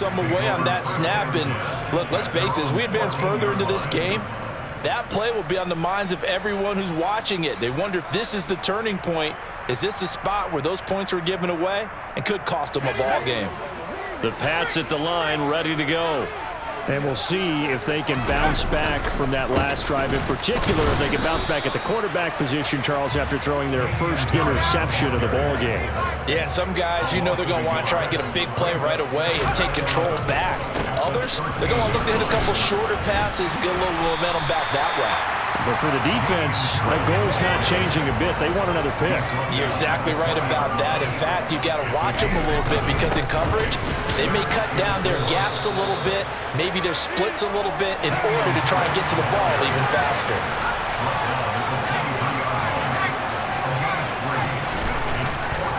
Some away on that snap, and look, let's face it, as we advance further into this game, that play will be on the minds of everyone who's watching it. They wonder if this is the turning point. Is this the spot where those points were given away and could cost them a ball game? The Pats at the line, ready to go. And we'll see if they can bounce back from that last drive. In particular, if they can bounce back at the quarterback position, Charles, after throwing their first interception of the ball game. Yeah, some guys, you know they're going to want to try and get a big play right away and take control back. Others, they're going to want to look to hit a couple shorter passes, get a little momentum back that way. But for the defense, that goal's not changing a bit. They want another pick. You're exactly right about that. In fact, you got to watch them a little bit because in coverage, they may cut down their gaps a little bit, maybe their splits a little bit in order to try and get to the ball even faster.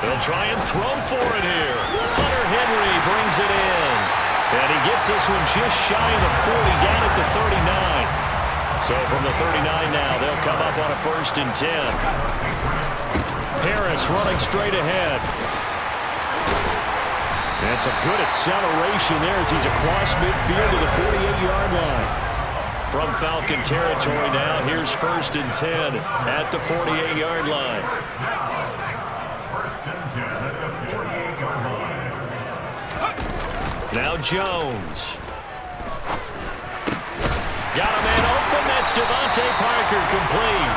They'll try and throw for it here. Hunter Henry brings it in. And he gets this one just shy of the 40, down at the 39. So from the 39 now, they'll come up on a 1st and 10. Harris running straight ahead. And some good acceleration there as he's across midfield to the 48-yard line. From Falcon territory now, here's 1st and 10 at the 48-yard line. Now Jones. Got a man open. That's Devontae Parker, complete.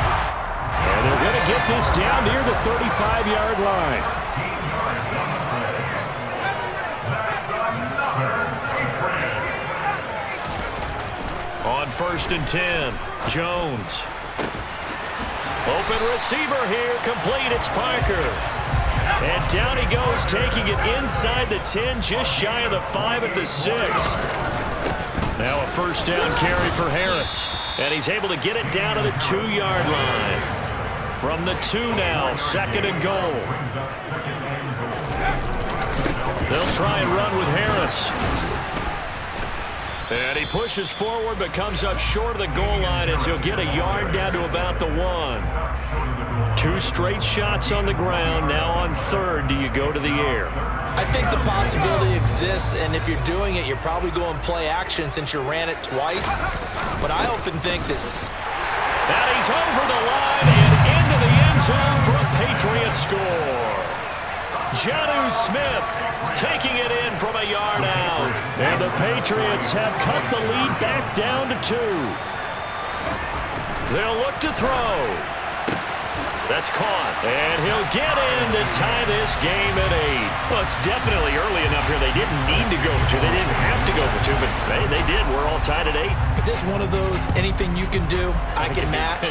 And they're going to get this down near the 35-yard line. On 1st and 10, Jones. Open receiver here, complete. It's Parker. And down he goes, taking it inside the 10, just shy of the 5 at the 6. Now a 1st down carry for Harris. And he's able to get it down to the 2-yard line. From the 2 now, 2nd and goal. They'll try and run with Harris. And he pushes forward but comes up short of the goal line as he'll get a yard down to about the 1. 2 straight shots on the ground. Now on 3rd, do you go to the air? I think the possibility exists, and if you're doing it, you're probably going play action since you ran it twice. But I often think this. And he's over the line and into the end zone for a Patriot score. Jonnu Smith taking it in from a yard out. And the Patriots have cut the lead back down to 2. They'll look to throw. That's caught, and he'll get in to tie this game at 8. Well, it's definitely early enough here. They didn't need to go for 2. They didn't have to go for 2, but they did. We're all tied at 8. Is this one of those anything you can do, I can match?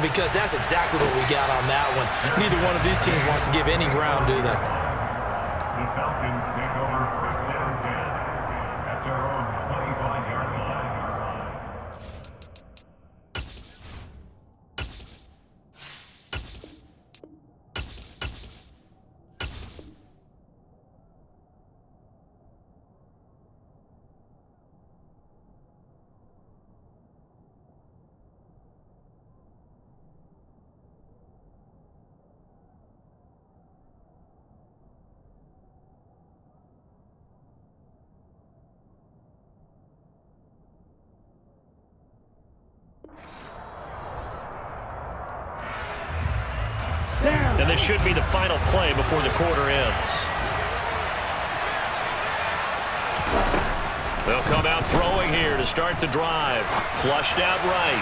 Because that's exactly what we got on that one. Neither one of these teams wants to give any ground, do they? The Falcons take over 1st and 10 at their own 25-yard line. And this should be the final play before the quarter ends. They'll come out throwing here to start the drive. Flushed out right.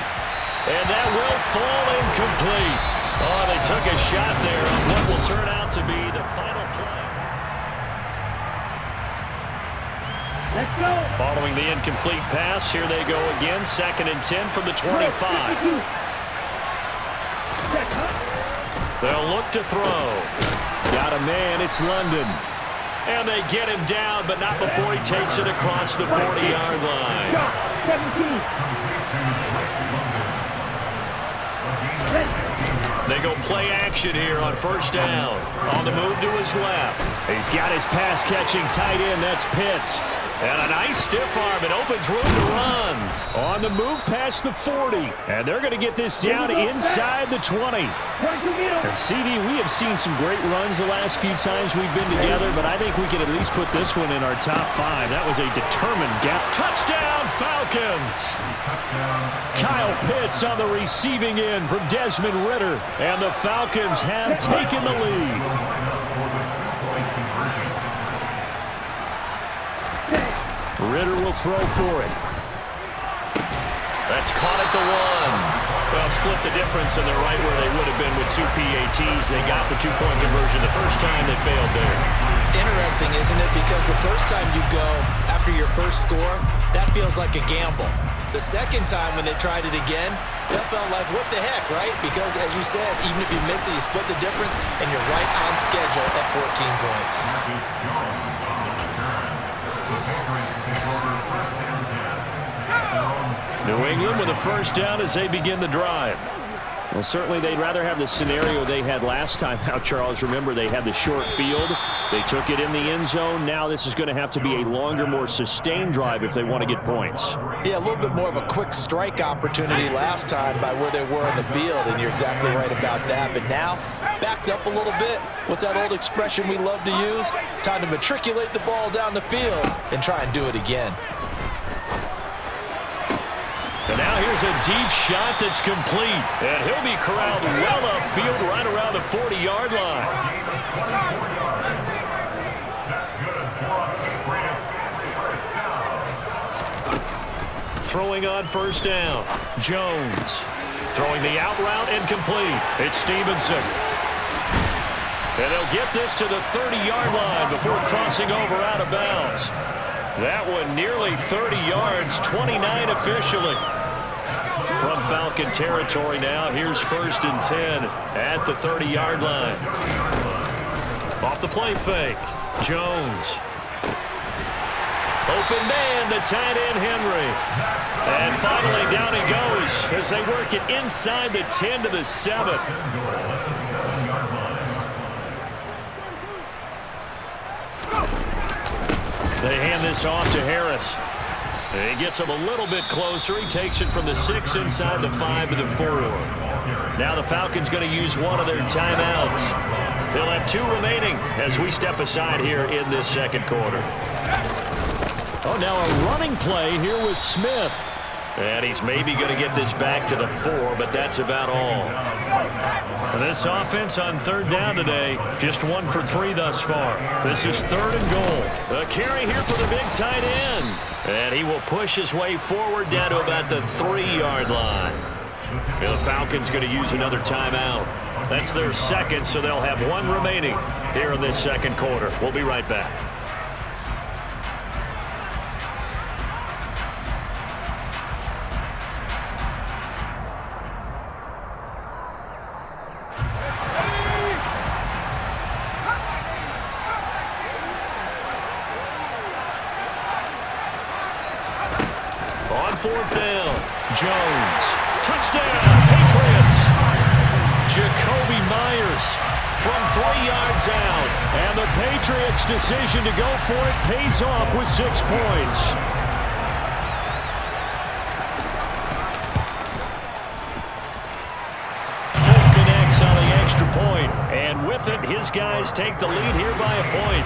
And that will fall incomplete. Oh, they took a shot there on what will turn out to be the final play. Let's go. Following the incomplete pass, here they go again. 2nd and 10 from the 25. They'll look to throw. Got a man, it's London. And they get him down, but not before he takes it across the 40-yard line. 17. They go play action here on 1st down. On the move to his left. He's got his pass-catching tight end. That's Pitts. And a nice stiff arm. It opens room to run. On the move past the 40. And they're going to get this down inside the 20. And CD, we have seen some great runs the last few times we've been together, but I think we can at least put this one in our top 5. That was a determined gap. Touchdown, Falcons! Kyle Pitts on the receiving end from Desmond Ridder. And the Falcons have taken the lead. Ridder will throw for it. That's caught at the 1. Well, split the difference, and they're right where they would have been with 2 PATs. They got the 2-point conversion the first time. They failed there. Interesting, isn't it? Because the first time you go after your first score, that feels like a gamble. The second time when they tried it again, that felt like, what the heck, right? Because, as you said, even if you miss it, you split the difference, and you're right on schedule at 14 points. New England with a first down as they begin the drive. Well, certainly they'd rather have the scenario they had last time out, Charles. Remember, they had the short field. They took it in the end zone. Now this is going to have to be a longer, more sustained drive if they want to get points. Yeah, a little bit more of a quick strike opportunity last time by where they were on the field, and you're exactly right about that. But now, backed up a little bit. What's that old expression we love to use? Time to matriculate the ball down the field and try and do it again. And now here's a deep shot that's complete. And he'll be corralled well upfield right around the 40-yard line. Throwing on first down. Jones. Throwing the out route incomplete. It's Stevenson. And they'll get this to the 30-yard line before crossing over out of bounds. That one nearly 30 yards, 29 officially. From Falcon territory now, here's 1st and 10 at the 30-yard line. Off the play fake, Jones. Open man, the tight end, Henry. And finally, down he goes as they work it inside the 10 to the 7. They hand this off to Harris. He gets him a little bit closer. He takes it from the 6 inside the 5 to the 4. Now the Falcons going to use one of their timeouts. They'll have 2 remaining as we step aside here in this second quarter. Oh, now a running play here with Smith. And he's maybe going to get this back to the 4, but that's about all. And this offense on 3rd down today, just 1 for 3 thus far. This is 3rd and goal. A carry here for the big tight end. And he will push his way forward down to about the 3-yard line. The Falcons going to use another timeout. That's their 2nd, so they'll have 1 remaining here in this second quarter. We'll be right back. On 4th down, Jones. Touchdown, Patriots. Jacoby Myers from 3 yards out. And the Patriots' decision to go for it pays off with 6 points. Folk connects on the extra point. And with it, his guys take the lead here by a point.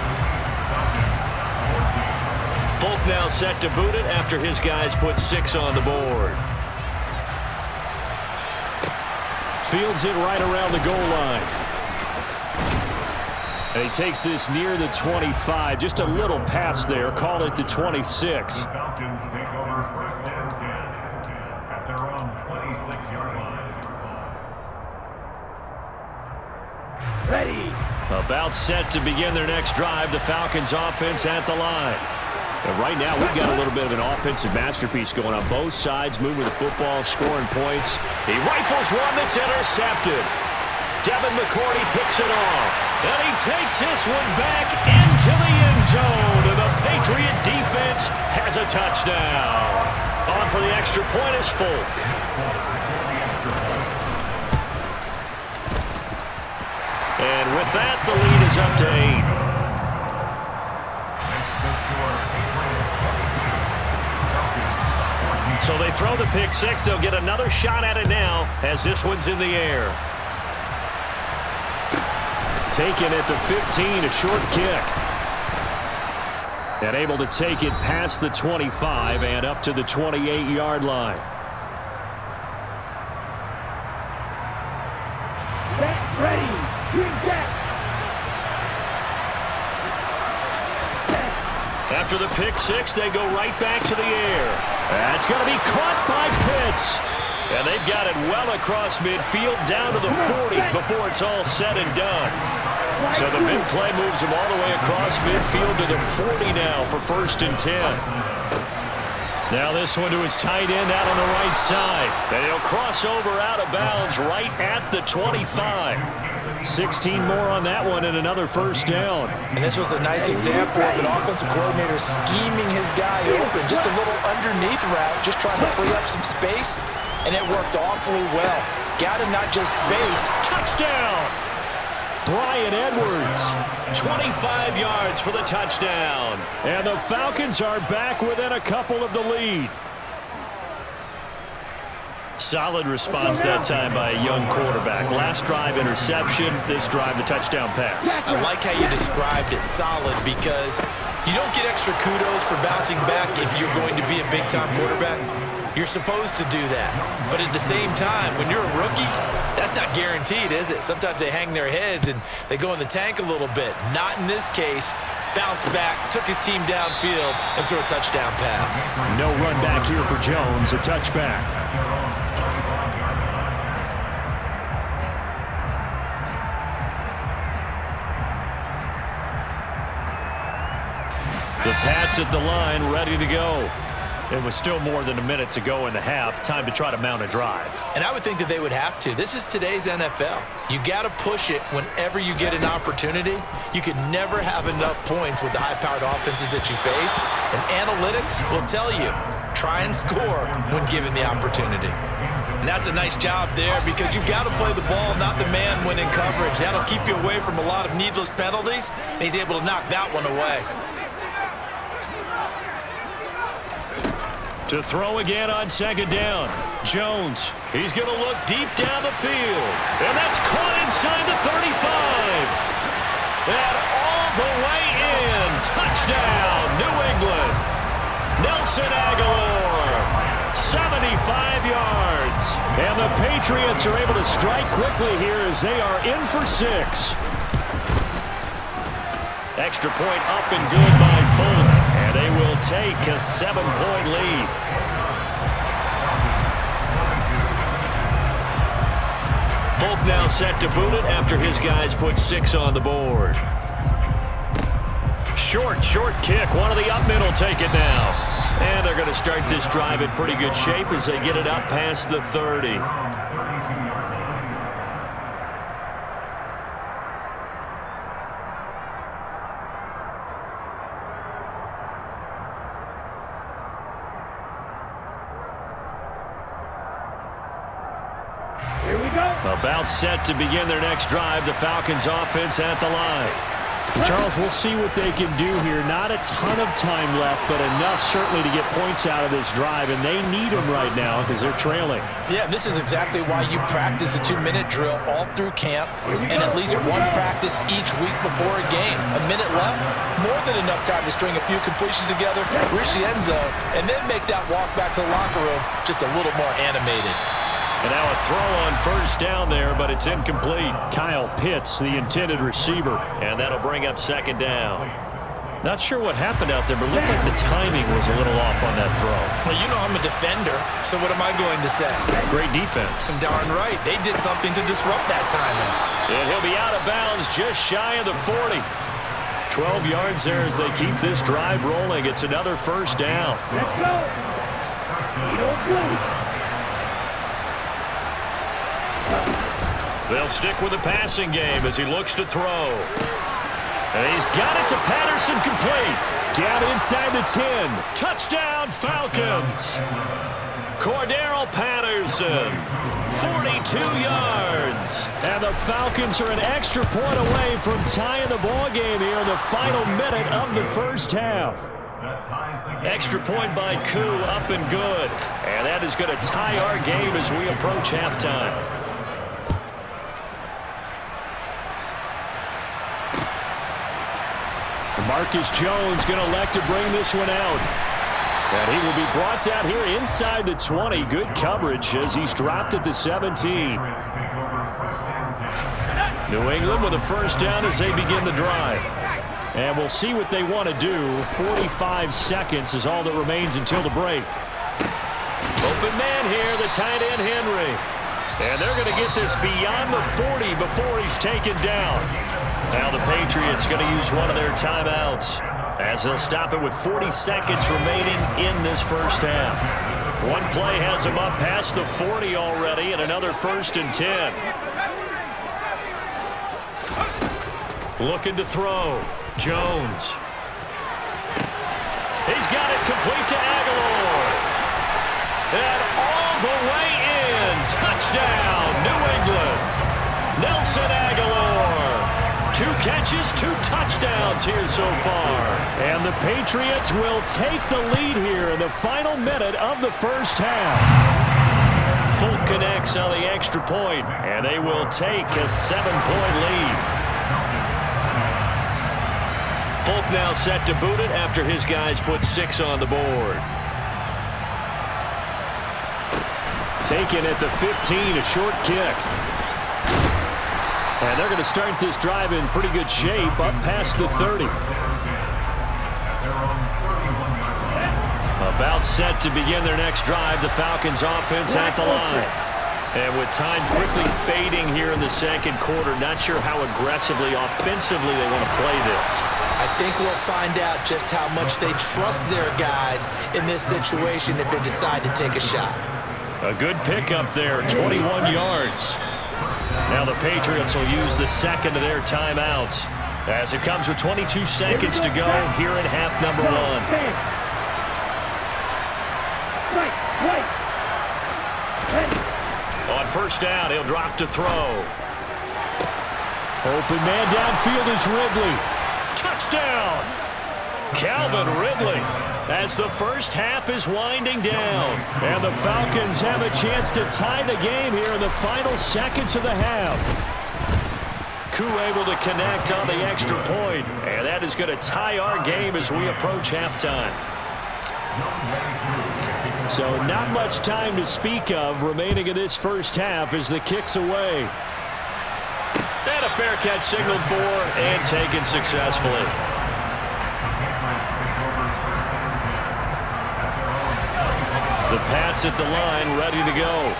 Folk now set to boot it after his guys put 6 on the board. Fields it right around the goal line. And he takes this near the 25. Just a little pass there. Call it the 26. The Falcons take over 1st and 10 at their own 26-yard line. Ready. About set to begin their next drive. The Falcons offense at the line. And right now, we've got a little bit of an offensive masterpiece going on. Both sides moving the football, scoring points. He rifles one that's intercepted. Devin McCourty picks it off. And he takes this one back into the end zone. And the Patriot defense has a touchdown. On for the extra point is Folk. And with that, the lead is up to 8. So they throw the pick six. They'll get another shot at it now as this one's in the air. Taken at the 15, a short kick. And able to take it past the 25 and up to the 28-yard line. Set, ready, green jack. After the pick six, they go right back to the air. That's going to be caught by Pitts. And they've got it well across midfield down to the 40 before it's all said and done. So the big play moves him all the way across midfield to the 40 now for 1st and 10. Now this one to his tight end out on the right side. And he'll cross over out of bounds right at the 25. 16 more on that one and another 1st down. And this was a nice example of an offensive coordinator scheming his guy open. Just a little underneath route, just trying to free up some space, and it worked awfully well. Got him not just space. Touchdown! Bryan Edwards, 25 yards for the touchdown. And the Falcons are back within a couple of the lead. Solid response that time by a young quarterback. Last drive, interception. This drive, the touchdown pass. I like how you described it, solid, because you don't get extra kudos for bouncing back if you're going to be a big-time quarterback. You're supposed to do that. But at the same time, when you're a rookie, that's not guaranteed, is it? Sometimes they hang their heads and they go in the tank a little bit. Not in this case. Bounced back, took his team downfield, and threw a touchdown pass. No run back here for Jones, a touchback. The Pats at the line, ready to go. It was still more than a minute to go in the half. Time to try to mount a drive. And I would think that they would have to. This is today's NFL. You got to push it whenever you get an opportunity. You can never have enough points with the high-powered offenses that you face. And analytics will tell you, try and score when given the opportunity. And that's a nice job there because you've got to play the ball, not the man when in coverage. That'll keep you away from a lot of needless penalties, and he's able to knock that one away. To throw again on 2nd down. Jones, he's going to look deep down the field. And that's caught inside the 35. And all the way in. Touchdown, New England. Nelson Aguilar, 75 yards. And the Patriots are able to strike quickly here as they are in for 6. Extra point up and good by Folk. And they will take a 7-point lead. Folk now set to boot it after his guys put 6 on the board. Short kick. One of the up middle take it now. And they're going to start this drive in pretty good shape as they get it up past the 30. Here we go. About set to begin their next drive. The Falcons offense at the line. Charles, we'll see what they can do here. Not a ton of time left, but enough certainly to get points out of this drive, and they need them right now because they're trailing. Yeah, this is exactly why you practice a 2-minute drill all through camp and at least one practice each week before a game. A minute left, more than enough time to string a few completions together, reach the end zone, and then make that walk back to the locker room just a little more animated. And now a throw on 1st down there, but it's incomplete. Kyle Pitts, the intended receiver, and that'll bring up 2nd down. Not sure what happened out there, but it looked like the timing was a little off on that throw. Well, you know I'm a defender, so what am I going to say? Great defense. Darn right. They did something to disrupt that timing. And he'll be out of bounds just shy of the 40. 12 yards there as they keep this drive rolling. It's another 1st down. Let's go. They'll stick with the passing game as he looks to throw. And he's got it to Patterson, complete. Down inside the 10. Touchdown, Falcons. Cordero Patterson, 42 yards. And the Falcons are an extra point away from tying the ball game here in the final minute of the 1st half. That ties the game. Extra point by Koo, up and good. And that is going to tie our game as we approach halftime. Marcus Jones going to elect to bring this one out. And he will be brought down here inside the 20. Good coverage as he's dropped at the 17. New England with a first down as they begin the drive. And we'll see what they want to do. 45 seconds is all that remains until the break. Open man here, the tight end Henry. And they're going to get this beyond the 40 before he's taken down. Now the Patriots going to use one of their timeouts as they'll stop it with 40 seconds remaining in this first half. One play has him up past the 40 already, and another 1st and 10. Looking to throw. Jones. He's got it complete to Aguilar. And all the way in. Touchdown, New England. Nelson Aguilar. 2 catches, 2 touchdowns here so far. And the Patriots will take the lead here in the final minute of the first half. Folk connects on the extra point, and they will take a 7-point lead. Folk now set to boot it after his guys put 6 on the board. Taken at the 15, a short kick. And they're going to start this drive in pretty good shape up past the 30. About set to begin their next drive, the Falcons offense at the line. And with time quickly fading here in the second quarter, not sure how aggressively, offensively they want to play this. I think we'll find out just how much they trust their guys in this situation if they decide to take a shot. A good pickup there, 21 yards. Now the Patriots will use the second of their timeouts as it comes with 22 seconds to go here in half number 1. On first down, he'll drop to throw. Open man downfield is Ridley. Touchdown! Calvin Ridley as the first half is winding down. And the Falcons have a chance to tie the game here in the final seconds of the half. Koo able to connect on the extra point. And that is going to tie our game as we approach halftime. So not much time to speak of remaining in this first half as the kick's away. And a fair catch signaled for and taken successfully. The Pats at the line ready to go.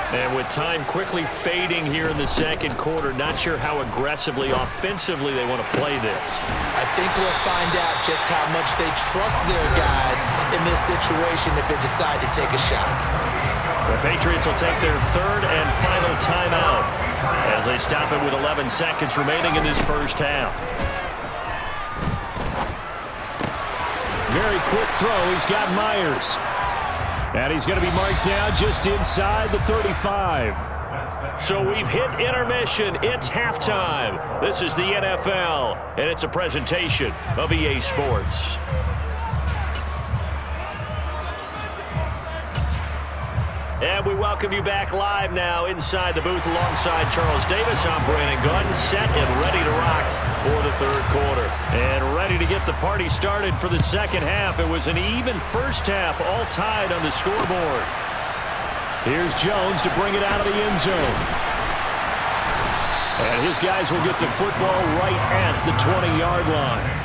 And with time quickly fading here in the second quarter, not sure how aggressively, offensively they want to play this. I think we'll find out just how much they trust their guys in this situation if they decide to take a shot. The Patriots will take their third and final timeout as they stop it with 11 seconds remaining in this first half. Very quick throw. He's got Myers. And he's going to be marked down just inside the 35. So we've hit intermission. It's halftime. This is the NFL, and it's a presentation of EA Sports. And we welcome you back live now inside the booth alongside Charles Davis. I'm Brandon Gunn, set and ready to rock for the third quarter. And ready to get the party started for the second half. It was an even first half, all tied on the scoreboard. Here's Jones to bring it out of the end zone. And his guys will get the football right at the 20-yard line.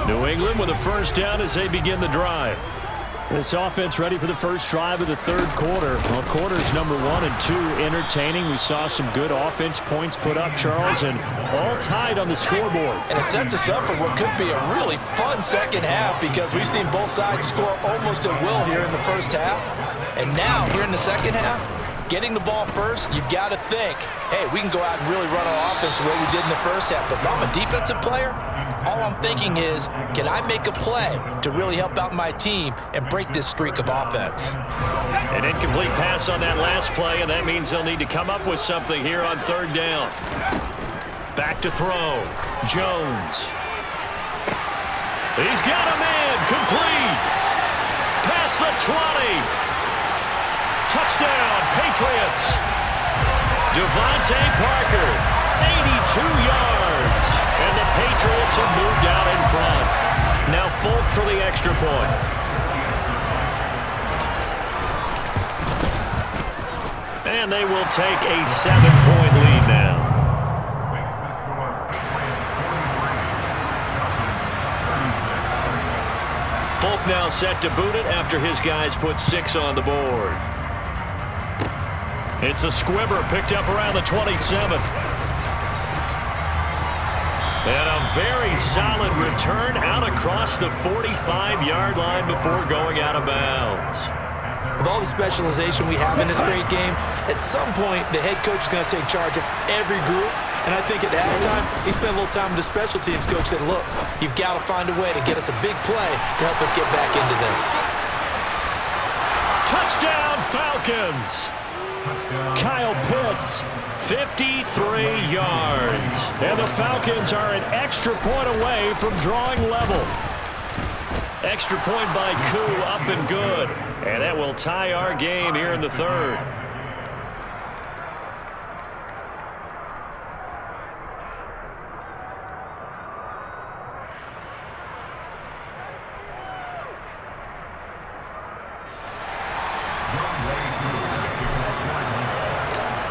New England with a first down as they begin the drive. This offense ready for the first drive of the third quarter. Well, quarters number 1 and 2 entertaining. We saw some good offense points put up, Charles, and all tied on the scoreboard. And it sets us up for what could be a really fun second half because we've seen both sides score almost at will here in the first half. And now, here in the second half, getting the ball first, you've got to think, hey, we can go out and really run our offense the way we did in the first half. But if I'm a defensive player, all I'm thinking is, can I make a play to really help out my team and break this streak of offense? An incomplete pass on that last play, and that means they'll need to come up with something here on third down. Back to throw. Jones. He's got a man. Complete. Past the 20. Touchdown, Patriots. Devontae Parker, 82 yards. And the Patriots have moved out in front. Now Folk for the extra point. And they will take a 7-point lead now. Folk now set to boot it after his guys put 6 on the board. It's a squibber picked up around the 27. And a very solid return out across the 45-yard line before going out of bounds. With all the specialization we have in this great game, at some point the head coach is going to take charge of every group. And I think at halftime, he spent a little time with the special teams coach, said, look, you've got to find a way to get us a big play to help us get back into this. Touchdown, Falcons! Kyle Pitts, 53 yards. And the Falcons are an extra point away from drawing level. Extra point by Koo, up and good. And that will tie our game here in the third.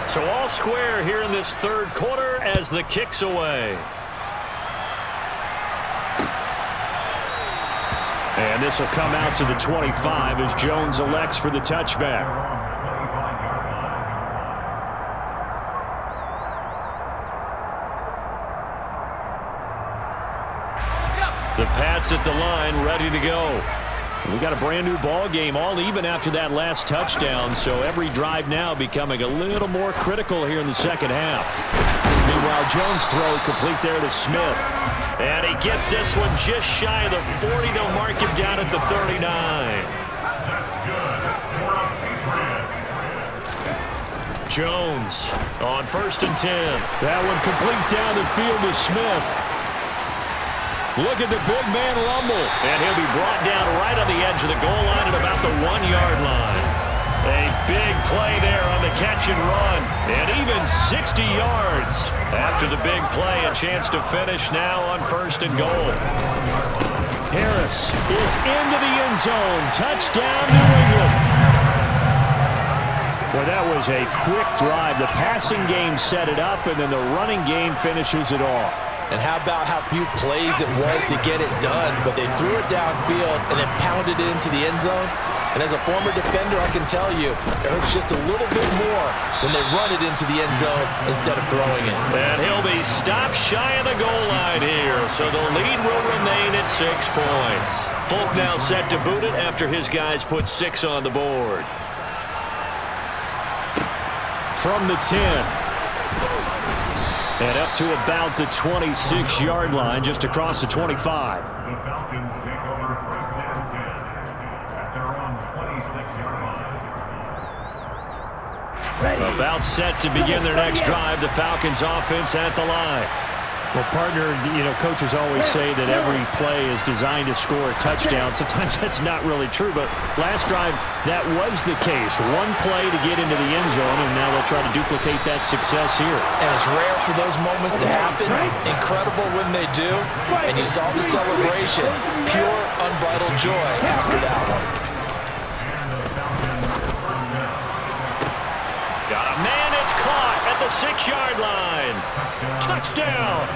So all square here in this third quarter as the kick's away. And this will come out to the 25 as Jones elects for the touchback. The Pats at the line, ready to go. We got a brand new ball game, all even after that last touchdown, so every drive now becoming a little more critical here in the second half. Meanwhile, Jones' throw complete there to Smith. And he gets this one just shy of the 40. They'll mark him down at the 39. That's good. Jones on 1st and 10. That one complete down the field to Smith. Look at the big man rumble. And he'll be brought down right on the edge of the goal line at about the 1-yard line. A big play there on the catch and run. And even 60 yards. After the big play, a chance to finish now on 1st and goal. Harris is into the end zone. Touchdown, New England. Well, that was a quick drive. The passing game set it up, and then the running game finishes it off. And how about how few plays it was to get it done, but they threw it downfield and then pounded it into the end zone. And as a former defender, I can tell you, it hurts just a little bit more when they run it into the end zone instead of throwing it. And he'll be stopped shy of the goal line here, so the lead will remain at 6 points. Folk now set to boot it after his guys put 6 on the board. From the 10. And up to about the 26-yard line, just across the 25. The Falcons take over 1st and 10 at their own 26-yard line. About set to begin their next drive. The Falcons offense at the line. Well, partner, you know, coaches always say that every play is designed to score a touchdown. Sometimes that's not really true, but last drive, that was the case. One play to get into the end zone, and now they'll try to duplicate that success here. And it's rare for those moments to happen. Incredible when they do. And you saw the celebration. Pure, unbridled joy after that one. Got a man, it's caught at the 6-yard line. Touchdown.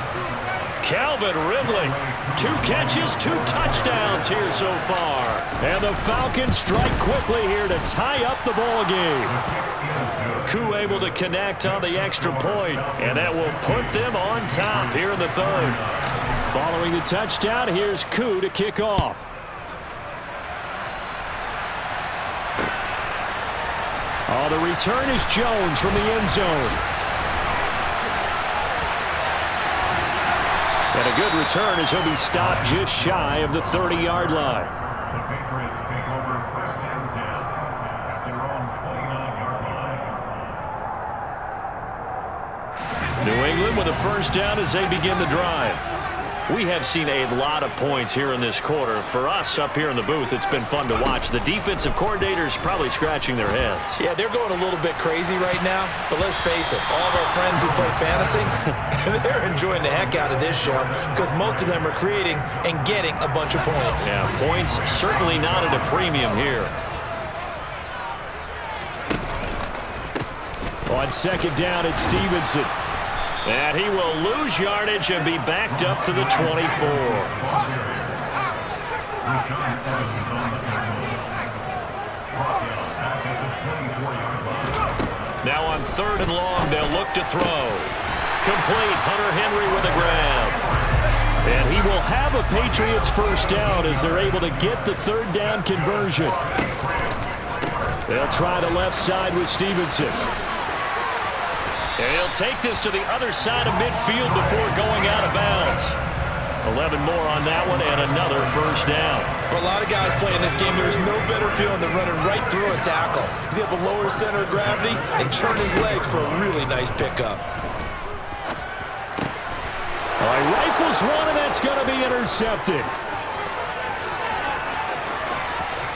Calvin Ridley. 2 catches, 2 touchdowns here so far. And the Falcons strike quickly here to tie up the ball game. Koo able to connect on the extra point, and that will put them on top here in the third. Following the touchdown, here's Koo to kick off. Oh, the return is Jones from the end zone. And a good return as he'll be stopped just shy of the 30-yard line. The Patriots take over first and 10 at their own 29-yard line. New England with a first down as they begin the drive. We have seen a lot of points here in this quarter. For us up here in the booth, it's been fun to watch. The defensive coordinators probably scratching their heads. Yeah, they're going a little bit crazy right now, but let's face it, all of our friends who play fantasy, they're enjoying the heck out of this show because most of them are creating and getting a bunch of points. Yeah, points certainly not at a premium here. On second down, it's Stevenson. And he will lose yardage and be backed up to the 24. Now on third and long, they'll look to throw. Complete, Hunter Henry with a grab. And he will have a Patriots first down as they're able to get the third down conversion. They'll try the left side with Stevenson. And he'll take this to the other side of midfield before going out of bounds. 11 more on that one and another first down. For a lot of guys playing this game, there's no better feeling than running right through a tackle. He's able to lower his center of gravity and turn his legs for a really nice pickup. All right, rifles one, and that's going to be intercepted.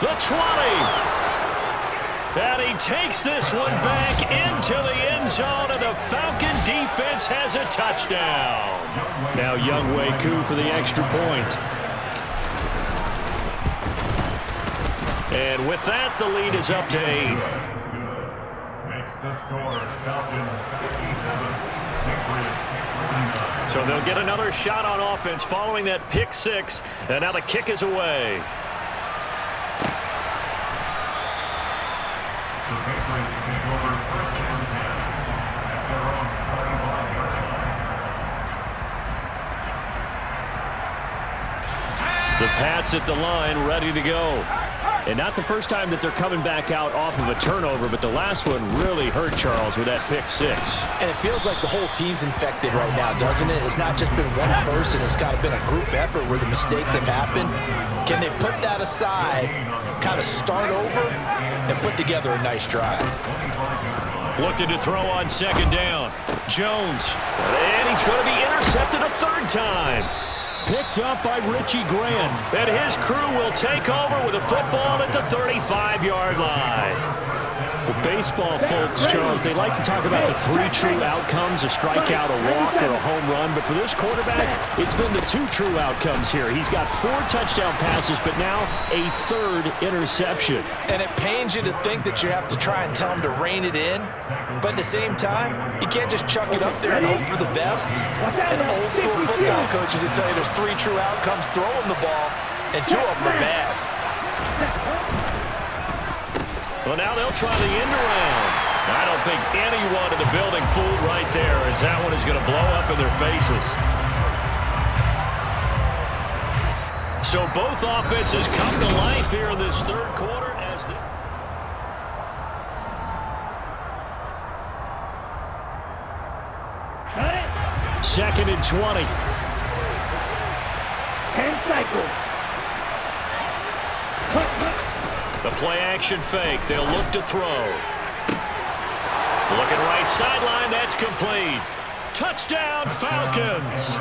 The 20. And he takes this one back into the end zone, and the Falcon defense has a touchdown. Now Younghoe Koo for the extra point. And with that, the lead is up to 8. Makes the score Falcons 57, Patriots 49. So they'll get another shot on offense following that pick 6, and now the kick is away. The Patriots take over first and 10 at their own 35-yard line. The Pats at the line, ready to go. And not the first time that they're coming back out off of a turnover, but the last one really hurt Charles with that pick 6. And it feels like the whole team's infected right now, doesn't it? It's not just been one person. It's kind of been a group effort where the mistakes have happened. Can they put that aside, kind of start over, and put together a nice drive? Looking to throw on second down. Jones. And he's going to be intercepted a third time. Picked up by Richie Grant. And his crew will take over with a football at the 35-yard line. Well, baseball folks, Charles, they like to talk about the 3 true outcomes, a strikeout, a walk, or a home run. But for this quarterback, it's been the 2 true outcomes here. He's got 4 touchdown passes, but now a 3rd interception. And it pains you to think that you have to try and tell him to rein it in. But at the same time, you can't just chuck it up there and hope for the best. And old school football coaches will tell you there's 3 true outcomes throwing the ball, and 2 of them are bad. Well, now they'll try the end around. I don't think anyone in the building fooled right there, as that one is going to blow up in their faces. So both offenses come to life here in this third quarter as the... Second and 20. 10 cycles. The play-action fake. They'll look to throw. Looking right sideline. That's complete. Touchdown, Falcons.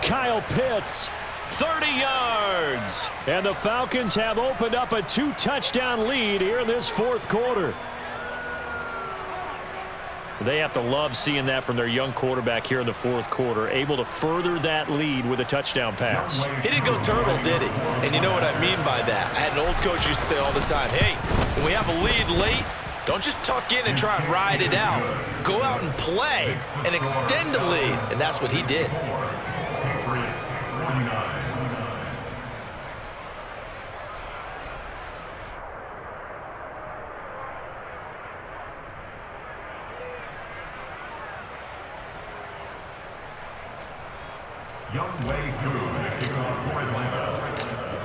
Kyle Pitts, 30 yards. And the Falcons have opened up a 2-touchdown lead here in this fourth quarter. They have to love seeing that from their young quarterback here in the fourth quarter, able to further that lead with a touchdown pass. He didn't go turtle, did he? And you know what I mean by that. I had an old coach used to say all the time, hey, when we have a lead late, don't just tuck in and try and ride it out. Go out and play and extend the lead. And that's what he did.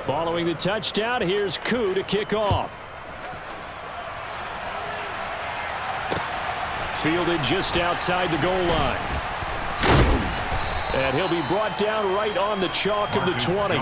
Following the touchdown, here's Koo to kick off. Fielded just outside the goal line. And he'll be brought down right on the chalk of the 20.